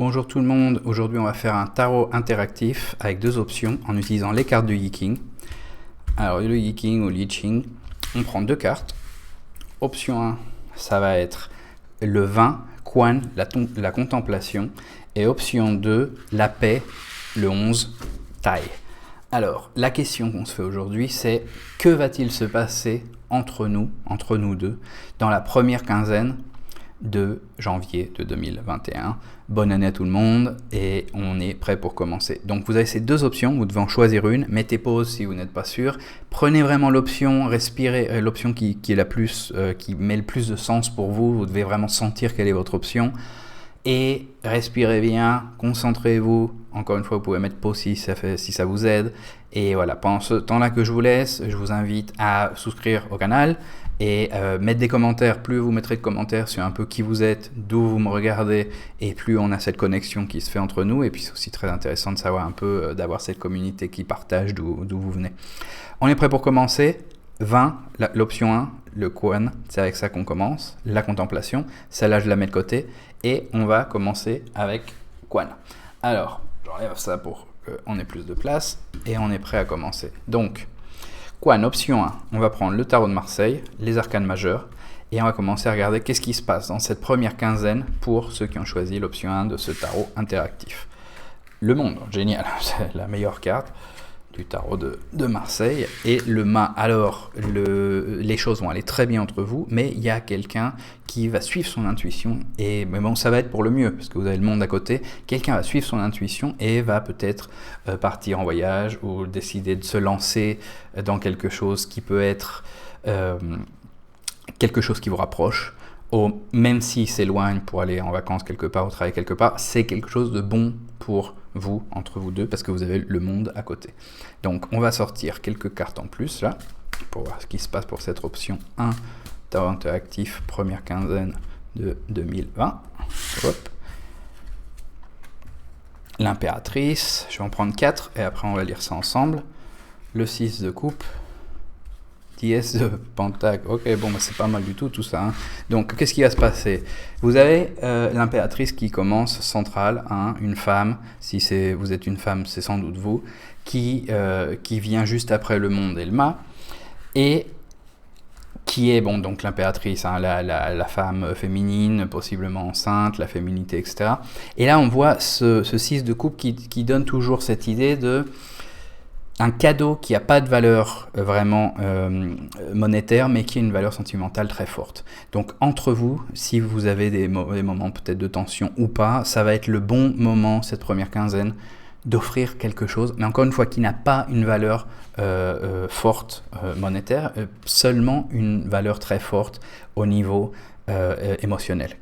Bonjour tout le monde, aujourd'hui on va faire un tarot interactif avec deux options en utilisant les cartes du Yi-King. Alors le Yi-King ou Li-Ching, on prend deux cartes. Option 1, ça va être le vin, Quan, la contemplation. Et option 2, la paix, le 11, Tai. Alors la question qu'on se fait aujourd'hui c'est que va-t-il se passer entre nous deux, dans la première quinzaine de janvier de 2021. Bonne année à tout le monde et on est prêt pour commencer. Donc vous avez ces deux options, vous devez en choisir une, mettez pause si vous n'êtes pas sûr, prenez vraiment l'option, respirez, l'option qui est la plus, qui met le plus de sens pour vous, vous devez vraiment sentir quelle est votre option et respirez bien, concentrez-vous, encore une fois vous pouvez mettre pause si ça vous aide et voilà, pendant ce temps-là que je vous laisse, je vous invite à souscrire au canal et mettre des commentaires. Plus vous mettrez de commentaires sur un peu qui vous êtes, d'où vous me regardez, et plus on a cette connexion qui se fait entre nous. Et puis c'est aussi très intéressant de savoir un peu, d'avoir cette communauté qui partage d'où vous venez. On est prêt pour commencer. 20, l'option 1, le Quan, c'est avec ça qu'on commence. La contemplation, celle-là je la mets de côté. Et on va commencer avec Quan. Alors, j'enlève ça pour qu'on ait plus de place. Et on est prêt à commencer. Donc, Quan, option 1, on va prendre le tarot de Marseille, les arcanes majeurs, et on va commencer à regarder qu'est-ce qui se passe dans cette première quinzaine pour ceux qui ont choisi l'option 1 de ce tarot interactif. Le monde, génial, c'est la meilleure carte du tarot de Marseille, et le mât. Alors, les choses vont aller très bien entre vous, mais il y a quelqu'un qui va suivre son intuition, mais bon, ça va être pour le mieux, parce que vous avez le monde à côté, quelqu'un va suivre son intuition et va peut-être partir en voyage, ou décider de se lancer dans quelque chose qui peut être quelque chose qui vous rapproche, même s'il s'éloigne pour aller en vacances quelque part, ou travailler quelque part, c'est quelque chose de bon pour vous, entre vous deux, parce que vous avez le monde à côté. Donc on va sortir quelques cartes en plus là, pour voir ce qui se passe pour cette option 1, tarot interactif, première quinzaine de 2020. Hop. L'impératrice, je vais en prendre 4, et après on va lire ça ensemble. Le 6 de coupe, 10 de pentacle, ok, bon, bah, c'est pas mal du tout ça. Hein. Donc, qu'est-ce qui va se passer? Vous avez l'impératrice qui commence centrale, hein, une femme, si vous êtes une femme, c'est sans doute vous, qui vient juste après le monde et le mât, et qui est, bon, donc l'impératrice, hein, la femme féminine, possiblement enceinte, la féminité, etc. Et là, on voit ce 6 de coupe qui donne toujours cette idée de un cadeau qui n'a pas de valeur vraiment monétaire, mais qui a une valeur sentimentale très forte. Donc entre vous, si vous avez des moments peut-être de tension ou pas, ça va être le bon moment, cette première quinzaine, d'offrir quelque chose, mais encore une fois, qui n'a pas une valeur forte monétaire, seulement une valeur très forte au niveau émotionnel,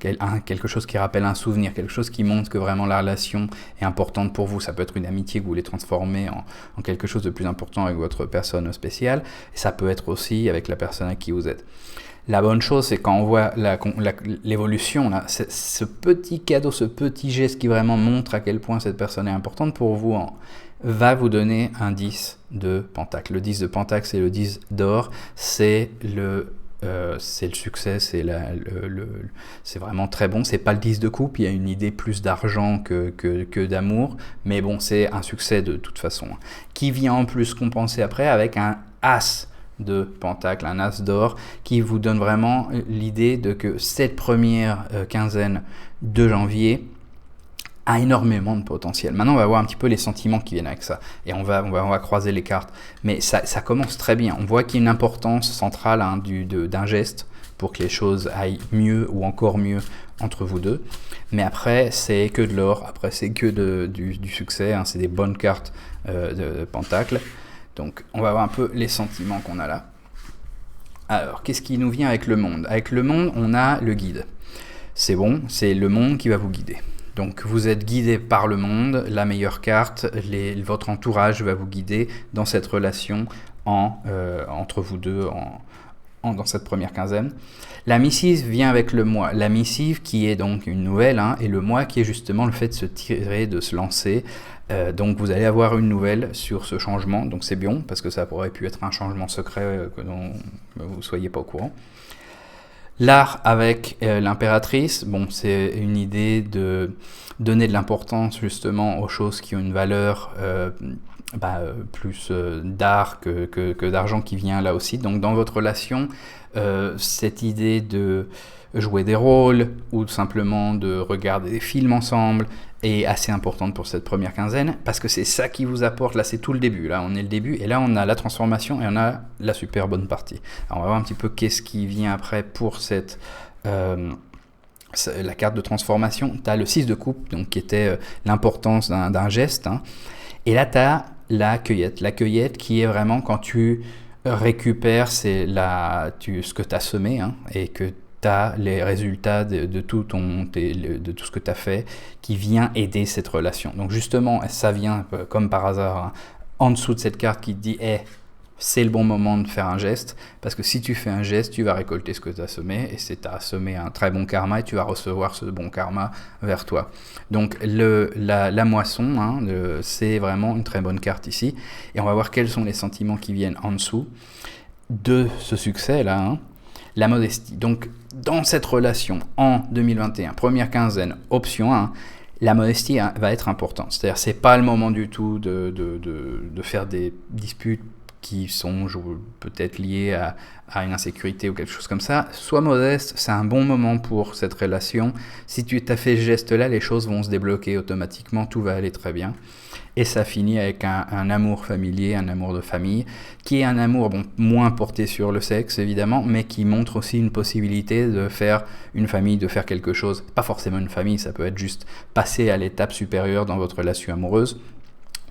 quelque chose qui rappelle un souvenir, quelque chose qui montre que vraiment la relation est importante pour vous. Ça peut être une amitié que vous voulez transformer en quelque chose de plus important avec votre personne spéciale, et ça peut être aussi avec la personne à qui vous êtes. La bonne chose, c'est quand on voit l'évolution, là, ce petit cadeau, ce petit geste qui vraiment montre à quel point cette personne est importante pour vous, va vous donner un 10 de pentacle. Le 10 de pentacle, c'est le 10 d'or, c'est le succès, c'est vraiment très bon. C'est pas le 10 de coupe, il y a une idée plus d'argent que d'amour, mais bon, c'est un succès de toute façon, qui vient en plus compenser après avec un as de pentacle, un as d'or, qui vous donne vraiment l'idée de que cette première quinzaine de janvier a énormément de potentiel. Maintenant, on va voir un petit peu les sentiments qui viennent avec ça, et on va croiser les cartes. Mais ça commence très bien. On voit qu'il y a une importance centrale, hein, d'un geste pour que les choses aillent mieux ou encore mieux entre vous deux. Mais après, c'est que de l'or. Après, c'est que du succès. Hein, c'est des bonnes cartes de pentacle. Donc, on va voir un peu les sentiments qu'on a là. Alors, qu'est-ce qui nous vient avec le monde? Avec le monde, on a le guide. C'est bon, c'est le monde qui va vous guider. Donc vous êtes guidé par le monde, la meilleure carte, votre entourage va vous guider dans cette relation entre vous deux dans cette première quinzaine. La missive vient avec le mois. La missive qui est donc une nouvelle, hein, et le mois qui est justement le fait de se tirer, de se lancer. Donc vous allez avoir une nouvelle sur ce changement, donc c'est bien, parce que ça aurait pu être un changement secret dont vous ne soyez pas au courant. L'art avec l'impératrice, bon, c'est une idée de donner de l'importance justement aux choses qui ont une valeur plus d'art que d'argent qui vient là aussi. Donc dans votre relation, cette idée de jouer des rôles ou simplement de regarder des films ensemble est assez importante pour cette première quinzaine, parce que c'est ça qui vous apporte, là c'est tout le début, là on est le début, et là on a la transformation et on a la super bonne partie. Alors on va voir un petit peu qu'est-ce qui vient après pour cette... la carte de transformation. Tu as le 6 de coupe, donc, qui était l'importance d'un geste, hein. Et là tu as la cueillette qui est vraiment quand tu récupères ce que tu as semé, hein, et que tu as les résultats de tout ce que tu as fait qui vient aider cette relation. Donc justement, ça vient comme par hasard, hein, en dessous de cette carte qui te dit c'est le bon moment de faire un geste, parce que si tu fais un geste, tu vas récolter ce que tu as semé, et c'est tu as semé un très bon karma, et tu vas recevoir ce bon karma vers toi. Donc la moisson, hein, c'est vraiment une très bonne carte ici, et on va voir quels sont les sentiments qui viennent en dessous de ce succès-là, hein. La modestie. Donc dans cette relation, en 2021, première quinzaine, option 1, la modestie, hein, va être importante. C'est-à-dire, c'est pas le moment du tout de faire des disputes qui sont peut-être liées à une insécurité ou quelque chose comme ça. Sois modeste, c'est un bon moment pour cette relation. Si tu t'as fait ce geste-là, les choses vont se débloquer automatiquement, tout va aller très bien. Et ça finit avec un amour familier, un amour de famille, qui est un amour moins porté sur le sexe évidemment, mais qui montre aussi une possibilité de faire une famille, de faire quelque chose. Pas forcément une famille, ça peut être juste passer à l'étape supérieure dans votre relation amoureuse.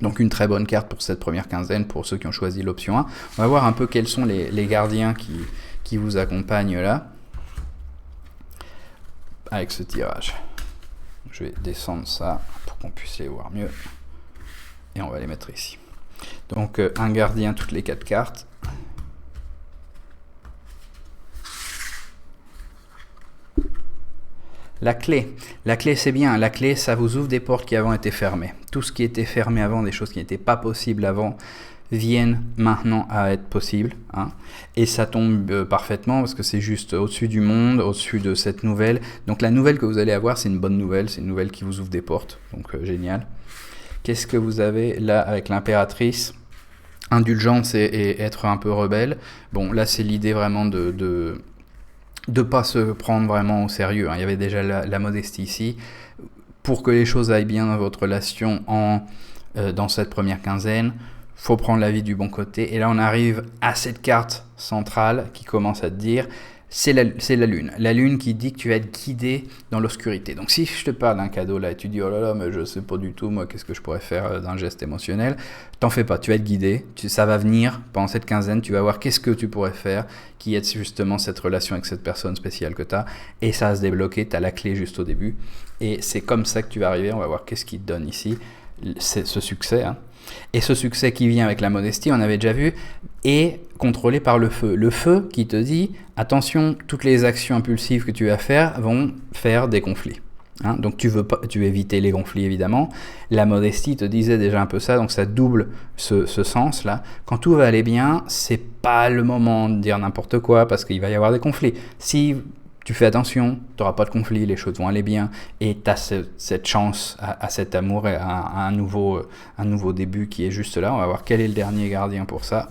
Donc une très bonne carte pour cette première quinzaine, pour ceux qui ont choisi l'option 1. On va voir un peu quels sont les gardiens qui vous accompagnent là, avec ce tirage. Je vais descendre ça pour qu'on puisse les voir mieux. Et on va les mettre ici. Donc un gardien toutes les 4 cartes. La clé c'est bien, la clé ça vous ouvre des portes qui avant étaient fermées. Tout ce qui était fermé avant, des choses qui n'étaient pas possibles avant, viennent maintenant à être possibles, hein. Et ça tombe parfaitement parce que c'est juste au-dessus du monde, au-dessus de cette nouvelle. Donc la nouvelle que vous allez avoir, c'est une bonne nouvelle, c'est une nouvelle qui vous ouvre des portes, donc génial. Qu'est-ce que vous avez là avec l'impératrice? Indulgence et être un peu rebelle. Bon, là c'est l'idée vraiment de pas se prendre vraiment au sérieux, hein. Il y avait déjà la modestie ici. Pour que les choses aillent bien dans votre relation dans cette première quinzaine, faut prendre la vie du bon côté. Et là on arrive à cette carte centrale qui commence à te dire c'est la lune. La lune qui dit que tu vas être guidé dans l'obscurité. Donc si je te parle d'un cadeau là et tu dis oh là là mais je sais pas du tout moi qu'est-ce que je pourrais faire d'un geste émotionnel, t'en fais pas, tu vas être guidé, ça va venir pendant cette quinzaine, tu vas voir qu'est-ce que tu pourrais faire qui aide justement cette relation avec cette personne spéciale que tu as, et ça va se débloquer, tu as la clé juste au début, et c'est comme ça que tu vas arriver. On va voir qu'est-ce qui te donne ici, c'est ce succès, hein. Et ce succès qui vient avec la modestie, on avait déjà vu, est contrôlé par le feu. Le feu qui te dit, attention, toutes les actions impulsives que tu vas faire vont faire des conflits, hein. Donc tu veux éviter les conflits évidemment. La modestie te disait déjà un peu ça, donc ça double ce sens-là. Quand tout va aller bien, c'est pas le moment de dire n'importe quoi parce qu'il va y avoir des conflits. Si tu fais attention, tu n'auras pas de conflit, les choses vont aller bien, et tu as cette chance à cet amour et à un nouveau début qui est juste là. On va voir quel est le dernier gardien pour ça.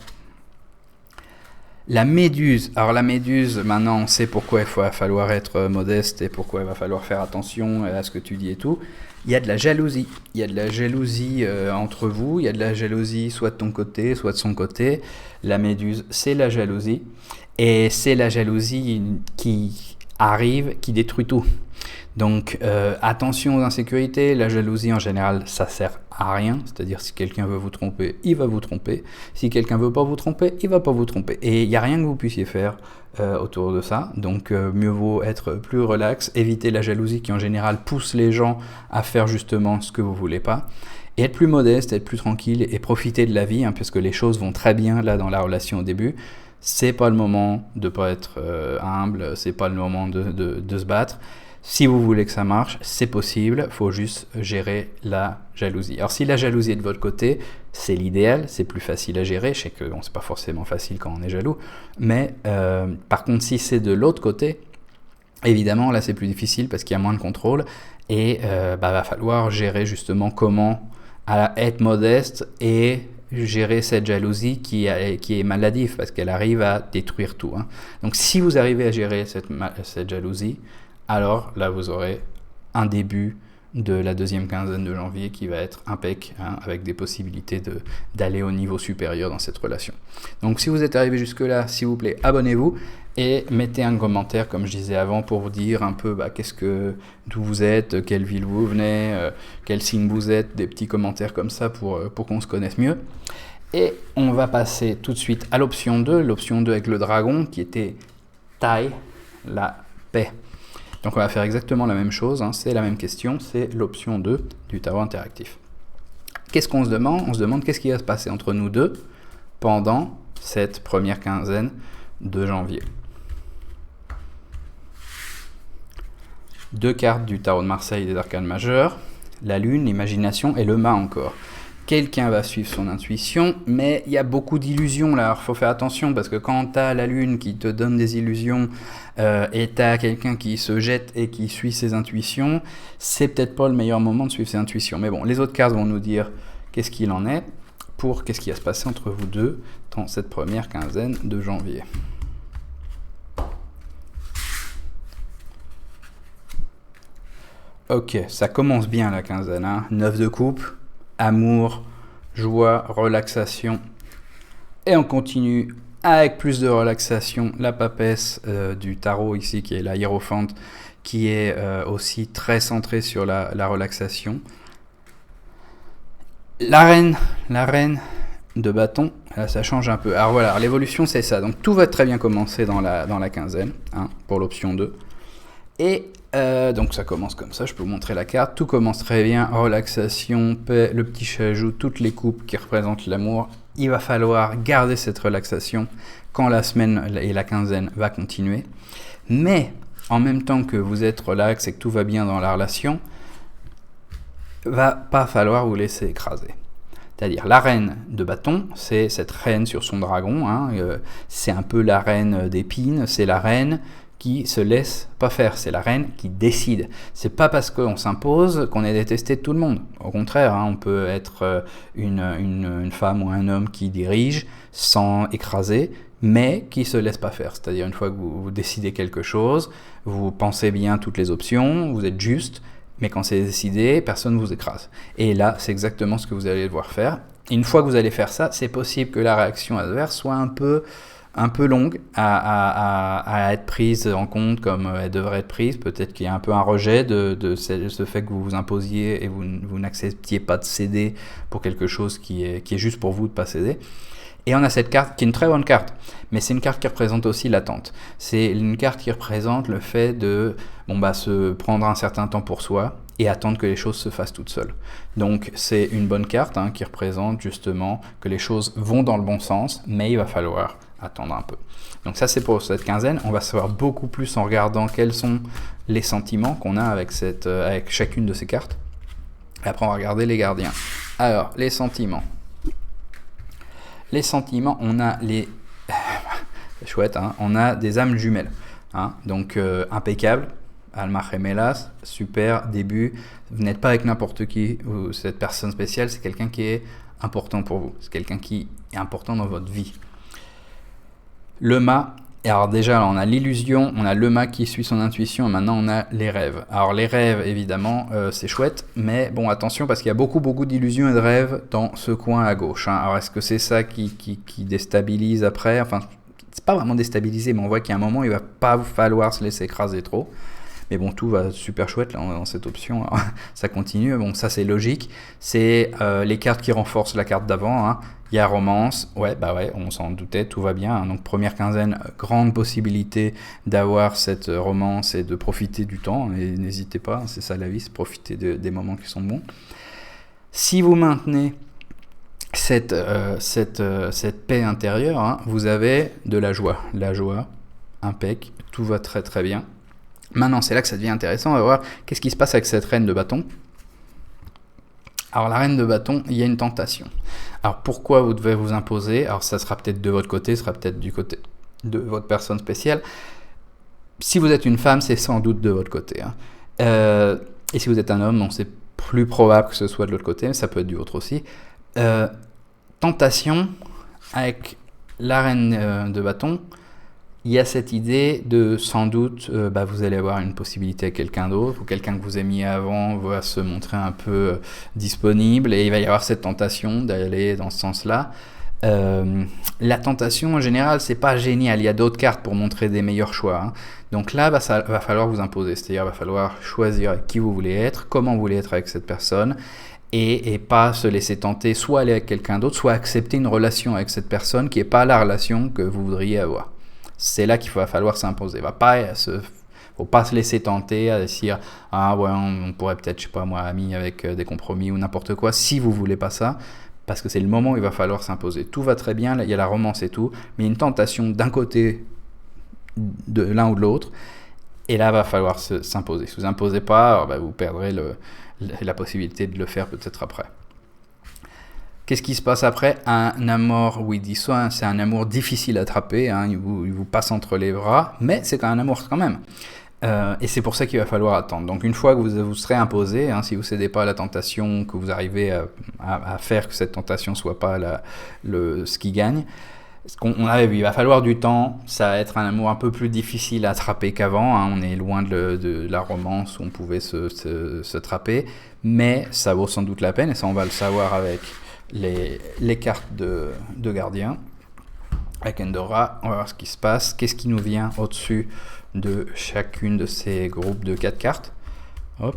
La méduse. Alors la méduse, maintenant on sait pourquoi il va falloir être modeste et pourquoi il va falloir faire attention à ce que tu dis et tout. Il y a de la jalousie. Il y a de la jalousie entre vous, il y a de la jalousie soit de ton côté, soit de son côté. La méduse, c'est la jalousie, et c'est la jalousie qui arrive, qui détruit tout. Donc attention aux insécurités. La jalousie en général ça sert à rien, c'est-à-dire si quelqu'un veut vous tromper, il va vous tromper. Si quelqu'un veut pas vous tromper, il va pas vous tromper, et il n'y a rien que vous puissiez faire autour de ça. Donc mieux vaut être plus relax, éviter la jalousie qui en général pousse les gens à faire justement ce que vous voulez pas, et être plus modeste, être plus tranquille et profiter de la vie, hein, puisque les choses vont très bien là dans la relation au début. C'est pas le moment de pas être humble, c'est pas le moment de se battre. Si vous voulez que ça marche, c'est possible, faut juste gérer la jalousie. Alors si la jalousie est de votre côté, c'est l'idéal, c'est plus facile à gérer. Je sais que bon, c'est pas forcément facile quand on est jaloux, mais par contre si c'est de l'autre côté, Évidemment, là, c'est plus difficile parce qu'il y a moins de contrôle et va falloir gérer justement comment être modeste et gérer cette jalousie qui est maladive parce qu'elle arrive à détruire tout. Hein. Donc, si vous arrivez à gérer cette jalousie, alors là, vous aurez un début de la deuxième quinzaine de janvier qui va être impec, hein, avec des possibilités d'aller au niveau supérieur dans cette relation. Donc si vous êtes arrivé jusque là, s'il vous plaît, abonnez-vous et mettez un commentaire comme je disais avant pour vous dire un peu d'où vous êtes, quelle ville vous venez, quel signe vous êtes, des petits commentaires comme ça pour qu'on se connaisse mieux. Et on va passer tout de suite à l'option 2 avec le dragon qui était taille la paix. Donc on va faire exactement la même chose, hein, c'est la même question, c'est l'option 2 du tarot interactif. Qu'est-ce qu'on se demande ? On se demande qu'est-ce qui va se passer entre nous deux pendant cette première quinzaine de janvier. 2 cartes du tarot de Marseille des arcanes majeures, la lune, l'imagination et le mât encore. Quelqu'un va suivre son intuition, mais il y a beaucoup d'illusions là, alors il faut faire attention parce que quand tu as la lune qui te donne des illusions et tu as quelqu'un qui se jette et qui suit ses intuitions, c'est peut-être pas le meilleur moment de suivre ses intuitions. Mais bon, les autres cartes vont nous dire qu'est-ce qu'il en est pour qu'est-ce qui va se passer entre vous deux dans cette première quinzaine de janvier. Ok, ça commence bien la quinzaine, hein. 9 de coupe. Amour, joie, relaxation. Et on continue avec plus de relaxation. La papesse du tarot ici, qui est la hiérophante, qui est aussi très centrée sur la relaxation. La reine de bâton, là, ça change un peu. Alors voilà, l'évolution c'est ça. Donc tout va très bien commencer dans la quinzaine, hein, pour l'option 2. Et donc ça commence comme ça, je peux vous montrer la carte, tout commence très bien, relaxation, paix, le petit chat joue, toutes les coupes qui représentent l'amour. Il va falloir garder cette relaxation quand la semaine et la quinzaine va continuer. Mais en même temps que vous êtes relax et que tout va bien dans la relation, va pas falloir vous laisser écraser. C'est-à-dire la reine de bâton, c'est cette reine sur son dragon, hein, c'est un peu la reine d'épines, c'est la reine qui se laisse pas faire, c'est la reine qui décide. C'est pas parce qu'on s'impose qu'on est détesté de tout le monde. Au contraire, hein, on peut être une femme ou un homme qui dirige sans écraser, mais qui se laisse pas faire. C'est-à-dire une fois que vous décidez quelque chose, vous pensez bien toutes les options, vous êtes juste, mais quand c'est décidé, personne ne vous écrase. Et là, c'est exactement ce que vous allez devoir faire. Et une fois que vous allez faire ça, c'est possible que la réaction adverse soit un peu longue à être prise en compte comme elle devrait être prise. Peut-être qu'il y a un peu un rejet de ce fait que vous vous imposiez et vous n'acceptiez pas de céder pour quelque chose qui est juste pour vous de ne pas céder. Et on a cette carte qui est une très bonne carte, mais c'est une carte qui représente aussi l'attente. C'est une carte qui représente le fait de se prendre un certain temps pour soi et attendre que les choses se fassent toutes seules. Donc c'est une bonne carte, hein, qui représente justement que les choses vont dans le bon sens, mais il va falloir attendre un peu. Donc ça c'est pour cette quinzaine. On va savoir beaucoup plus en regardant quels sont les sentiments qu'on a avec chacune de ces cartes. Et après on va regarder les gardiens. Alors les sentiments. Les sentiments, on a les... c'est chouette, hein, on a des âmes jumelles. Hein, donc impeccable. Alma Gemelas, super, début. Vous n'êtes pas avec n'importe qui. Cette personne spéciale, c'est quelqu'un qui est important pour vous. C'est quelqu'un qui est important dans votre vie. Le mât, alors déjà là, on a l'illusion, on a le mât qui suit son intuition et maintenant on a les rêves. Alors les rêves évidemment c'est chouette, mais bon attention parce qu'il y a beaucoup d'illusions et de rêves dans ce coin à gauche. Hein. Alors est-ce que c'est ça qui déstabilise après ? Enfin c'est pas vraiment déstabilisé, mais on voit qu'il y a un moment il va pas falloir se laisser écraser trop. Mais bon, tout va super chouette là, dans cette option. Alors, ça continue. Bon, ça c'est logique. C'est les cartes qui renforcent la carte d'avant. Hein. Il y a romance. Ouais, on s'en doutait, tout va bien. Hein. Donc première quinzaine, grande possibilité d'avoir cette romance et de profiter du temps. Et n'hésitez pas, c'est ça la vie, c'est profiter des moments qui sont bons. Si vous maintenez cette paix intérieure, hein, vous avez de la joie. La joie, impec, tout va très très bien. Maintenant, c'est là que ça devient intéressant. On va voir qu'est-ce qui se passe avec cette reine de bâton. Alors, la reine de bâton, il y a une tentation. Alors, pourquoi vous devez vous imposer ? Alors, ça sera peut-être de votre côté, ça sera peut-être du côté de votre personne spéciale. Si vous êtes une femme, c'est sans doute de votre côté. Hein. Et si vous êtes un homme, bon, c'est plus probable que ce soit de l'autre côté, mais ça peut être du vôtre aussi. Tentation, avec la reine de bâton, il y a cette idée de sans doute, vous allez avoir une possibilité avec quelqu'un d'autre, ou quelqu'un que vous aimiez avant va se montrer un peu disponible, et il va y avoir cette tentation d'aller dans ce sens-là. La tentation en général, c'est pas génial, il y a d'autres cartes pour montrer des meilleurs choix. Hein. Donc là, ça va falloir vous imposer, c'est-à-dire il va falloir choisir avec qui vous voulez être, comment vous voulez être avec cette personne, et pas se laisser tenter, soit aller avec quelqu'un d'autre, soit accepter une relation avec cette personne qui n'est pas la relation que vous voudriez avoir. C'est là qu'il va falloir s'imposer. Faut pas se laisser tenter à dire on pourrait peut-être, je sais pas moi, ami avec des compromis ou n'importe quoi, si vous voulez pas ça, parce que c'est le moment où il va falloir s'imposer. Tout va très bien, il y a la romance et tout, mais il y a une tentation d'un côté de l'un ou de l'autre, et là il va falloir s'imposer. Si vous imposez pas, vous perdrez la possibilité de le faire peut-être après. Qu'est-ce qui se passe après? Un amour, oui, dit soit, c'est un amour difficile à attraper, hein, il vous passe entre les bras, mais c'est un amour quand même. Et c'est pour ça qu'il va falloir attendre. Donc une fois que vous serez imposé, hein, si vous ne cédez pas à la tentation, que vous arrivez à faire que cette tentation ne soit pas ce qui gagne, on avait vu, il va falloir du temps, ça va être un amour un peu plus difficile à attraper qu'avant, hein, on est loin de la romance où on pouvait se trapper, mais ça vaut sans doute la peine, et ça on va le savoir avec les cartes de gardien. Avec Endora, on va voir ce qui se passe. Qu'est-ce qui nous vient au-dessus de chacune de ces groupes de 4 cartes. Hop.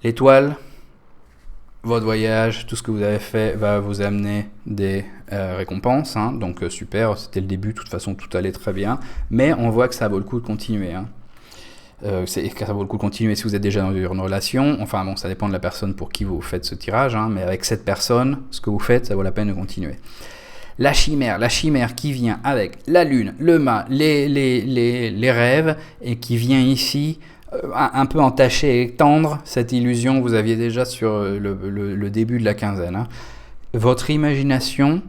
L'étoile, votre voyage, tout ce que vous avez fait va vous amener des récompenses. Hein. Donc super, c'était le début, de toute façon tout allait très bien. Mais on voit que ça vaut le coup de continuer. Hein. Ça vaut le coup de continuer si vous êtes déjà dans une relation. Enfin bon, ça dépend de la personne pour qui vous faites ce tirage, hein, mais avec cette personne, ce que vous faites, ça vaut la peine de continuer. La chimère qui vient avec la lune, le mât, les rêves, et qui vient ici un peu entacher et tendre cette illusion que vous aviez déjà sur le début de la quinzaine. Hein. Votre imagination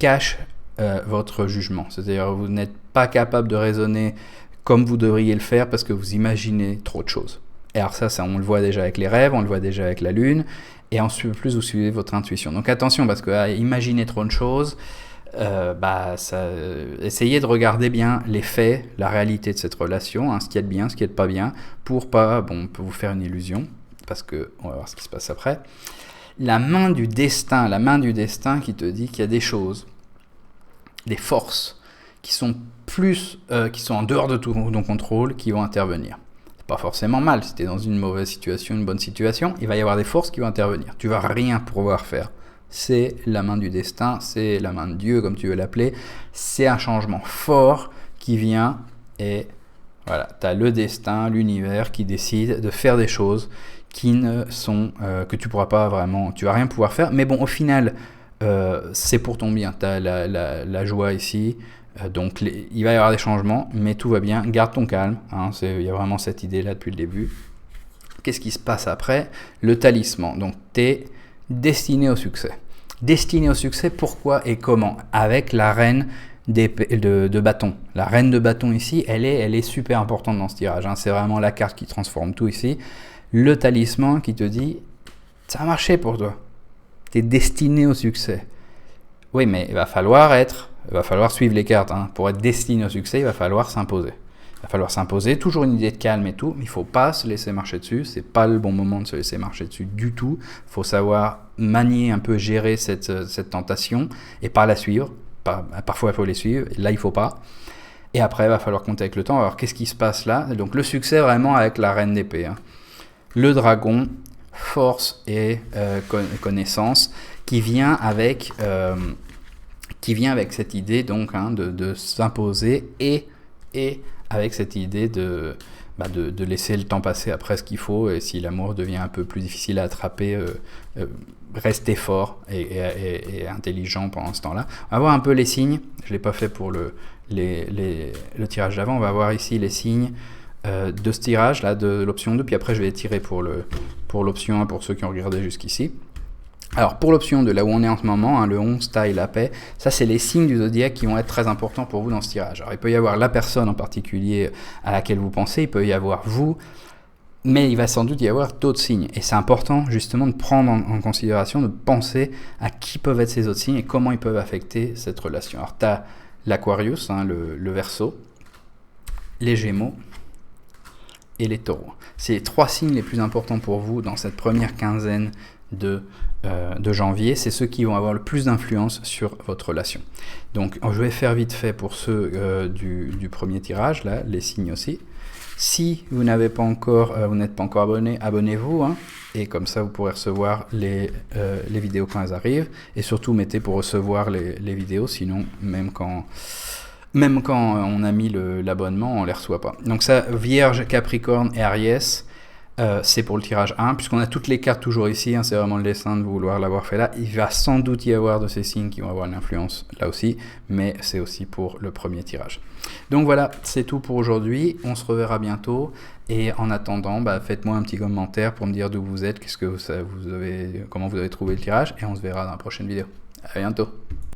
cache votre jugement, c'est-à-dire vous n'êtes pas capable de raisonner comme vous devriez le faire parce que vous imaginez trop de choses. Et alors ça, on le voit déjà avec les rêves, on le voit déjà avec la lune, et ensuite plus vous suivez votre intuition. Donc attention, parce que imaginer trop de choses, essayez de regarder bien les faits, la réalité de cette relation, hein, ce qui est bien, ce qui est pas bien, pour pas vous faire une illusion, parce que on va voir ce qui se passe après. La main du destin qui te dit qu'il y a des choses, des forces qui sont qui sont en dehors de tout ton contrôle, qui vont intervenir. C'est pas forcément mal, si tu es dans une mauvaise situation, une bonne situation, il va y avoir des forces qui vont intervenir. Tu vas rien pouvoir faire. C'est la main du destin, c'est la main de Dieu, comme tu veux l'appeler. C'est un changement fort qui vient, et voilà, tu as le destin, l'univers qui décide de faire des choses qui ne sont que tu pourras pas vraiment, tu vas rien pouvoir faire. Mais bon, au final, c'est pour ton bien. Tu as la joie ici. Donc il va y avoir des changements, mais tout va bien, garde ton calme, hein, il y a vraiment cette idée-là depuis le début. Qu'est-ce qui se passe après? Le talisman, donc tu es destiné au succès. Destiné au succès, pourquoi et comment? Avec la reine de bâton. La reine de bâton ici, elle est super importante dans ce tirage, hein, c'est vraiment la carte qui transforme tout ici. Le talisman qui te dit, ça a marché pour toi, tu es destiné au succès. Oui, mais il va falloir suivre les cartes. Hein. Pour être destiné au succès, il va falloir s'imposer. Il va falloir s'imposer, toujours une idée de calme et tout, mais il ne faut pas se laisser marcher dessus. Ce n'est pas le bon moment de se laisser marcher dessus du tout. Il faut savoir manier un peu, gérer cette tentation et pas la suivre. Parfois, il faut les suivre, là, il ne faut pas. Et après, il va falloir compter avec le temps. Alors, qu'est-ce qui se passe là? Donc, le succès vraiment avec la reine d'épée. Hein. Le dragon, force et connaissance, qui vient avec cette idée donc de s'imposer et avec cette idée de laisser le temps passer après ce qu'il faut, et si l'amour devient un peu plus difficile à attraper, rester fort et intelligent pendant ce temps-là. On va voir un peu les signes, je ne l'ai pas fait pour le tirage d'avant, on va voir ici les signes de ce tirage là, de l'option 2, puis après je vais tirer pour l'option 1 pour ceux qui ont regardé jusqu'ici. Alors pour l'option de là où on est en ce moment, hein, le 11, taille, la paix, ça c'est les signes du zodiaque qui vont être très importants pour vous dans ce tirage. Alors il peut y avoir la personne en particulier à laquelle vous pensez, il peut y avoir vous, mais il va sans doute y avoir d'autres signes. Et c'est important justement de prendre en considération, de penser à qui peuvent être ces autres signes et comment ils peuvent affecter cette relation. Alors tu as l'Aquarius, hein, le Verseau, les Gémeaux et les Taureaux. C'est les 3 signes les plus importants pour vous dans cette première quinzaine de janvier. C'est ceux qui vont avoir le plus d'influence sur votre relation. Donc je vais faire vite fait pour ceux du premier tirage, là, les signes aussi. Si vous n'avez pas encore, vous n'êtes pas encore abonné, abonnez-vous, hein, et comme ça vous pourrez recevoir les vidéos quand elles arrivent, et surtout mettez pour recevoir les vidéos, sinon même quand on a mis l'abonnement, on ne les reçoit pas. Donc ça, Vierge, Capricorne et Aries, c'est pour le tirage 1, puisqu'on a toutes les cartes toujours ici, hein, c'est vraiment le dessin de vouloir l'avoir fait là. Il va sans doute y avoir de ces signes qui vont avoir une influence là aussi, mais c'est aussi pour le premier tirage. Donc voilà, c'est tout pour aujourd'hui, on se reverra bientôt, et en attendant, faites-moi un petit commentaire pour me dire d'où vous êtes, comment vous avez trouvé le tirage, et on se verra dans la prochaine vidéo. À bientôt.